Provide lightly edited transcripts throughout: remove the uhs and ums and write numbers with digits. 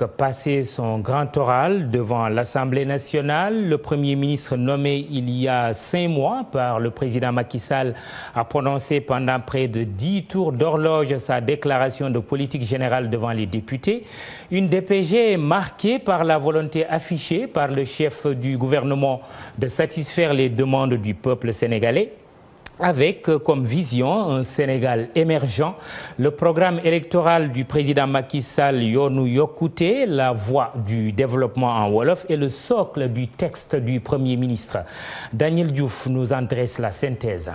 Passé son grand oral devant l'Assemblée nationale, le Premier ministre nommé il y a 5 mois par le président Macky Sall a prononcé pendant près de 10 tours d'horloge sa déclaration de politique générale devant les députés. Une DPG marquée par la volonté affichée par le chef du gouvernement de satisfaire les demandes du peuple sénégalais, avec comme vision un Sénégal émergent. Le programme électoral du président Macky Sall, Yoonu Yokkute, la voie du développement en Wolof, est le socle du texte du Premier ministre. Daniel Diouf nous en dresse la synthèse.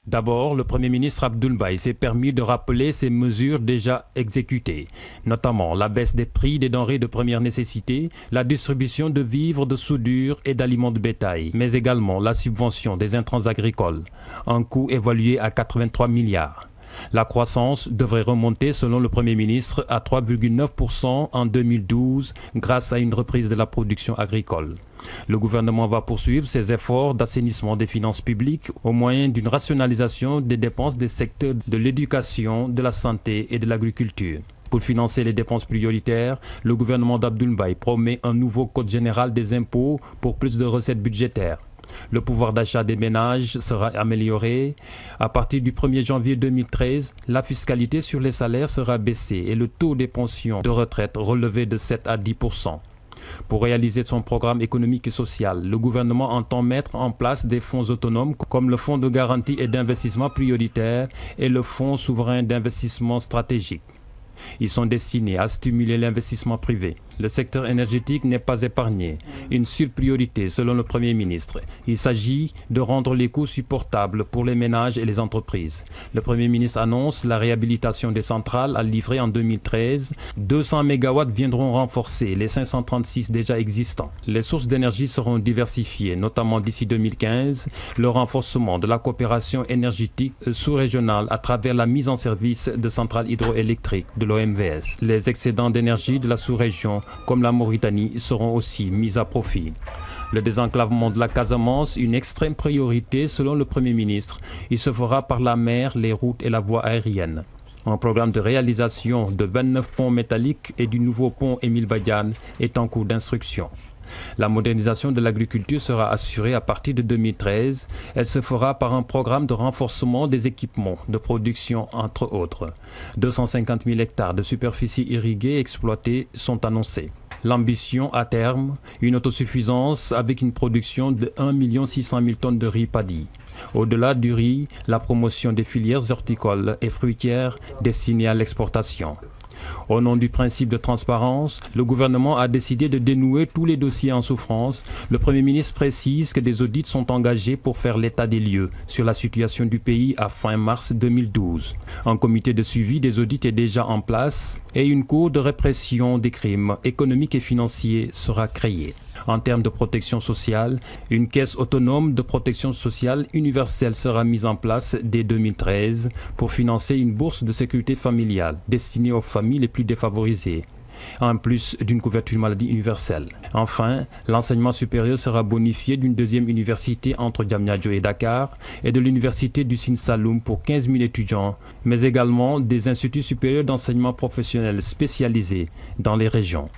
D'abord, le Premier ministre Abdoul Mbaye s'est permis de rappeler ces mesures déjà exécutées, notamment la baisse des prix des denrées de première nécessité, la distribution de vivres, de soudure et d'aliments de bétail, mais également la subvention des intrants agricoles, un coût évalué à 83 milliards. La croissance devrait remonter, selon le Premier ministre, à 3,9% en 2012 grâce à une reprise de la production agricole. Le gouvernement va poursuivre ses efforts d'assainissement des finances publiques au moyen d'une rationalisation des dépenses des secteurs de l'éducation, de la santé et de l'agriculture. Pour financer les dépenses prioritaires, le gouvernement d'Abdoul Mbaye promet un nouveau code général des impôts pour plus de recettes budgétaires. Le pouvoir d'achat des ménages sera amélioré. À partir du 1er janvier 2013, la fiscalité sur les salaires sera baissée et le taux des pensions de retraite relevé de 7 à 10%. Pour réaliser son programme économique et social, le gouvernement entend mettre en place des fonds autonomes comme le Fonds de garantie et d'investissement prioritaire et le Fonds souverain d'investissement stratégique. Ils sont destinés à stimuler l'investissement privé. Le secteur énergétique n'est pas épargné. Une seule priorité selon le Premier ministre. Il s'agit de rendre les coûts supportables pour les ménages et les entreprises. Le Premier ministre annonce la réhabilitation des centrales à livrer en 2013. 200 MW viendront renforcer les 536 déjà existants. Les sources d'énergie seront diversifiées, notamment d'ici 2015. Le renforcement de la coopération énergétique sous-régionale à travers la mise en service de centrales hydroélectriques de l'OMVS. Les excédents d'énergie de la sous-région comme la Mauritanie, seront aussi mis à profit. Le désenclavement de la Casamance, une extrême priorité selon le Premier ministre. Il se fera par la mer, les routes et la voie aérienne. Un programme de réalisation de 29 ponts métalliques et du nouveau pont Émile Badiane est en cours d'instruction. La modernisation de l'agriculture sera assurée à partir de 2013. Elle se fera par un programme de renforcement des équipements de production, entre autres. 250 000 hectares de superficie irriguée exploitées sont annoncés. L'ambition à terme, une autosuffisance avec une production de 1 600 000 tonnes de riz paddy. Au-delà du riz, la promotion des filières horticoles et fruitières destinées à l'exportation. Au nom du principe de transparence, le gouvernement a décidé de dénouer tous les dossiers en souffrance. Le Premier ministre précise que des audits sont engagés pour faire l'état des lieux sur la situation du pays à fin mars 2012. Un comité de suivi des audits est déjà en place et une cour de répression des crimes économiques et financiers sera créée. En termes de protection sociale, une caisse autonome de protection sociale universelle sera mise en place dès 2013 pour financer une bourse de sécurité familiale destinée aux familles les plus défavorisées, en plus d'une couverture maladie universelle. Enfin, l'enseignement supérieur sera bonifié d'une deuxième université entre Diamniadio et Dakar et de l'université du Sine Saloum pour 15 000 étudiants, mais également des instituts supérieurs d'enseignement professionnel spécialisés dans les régions.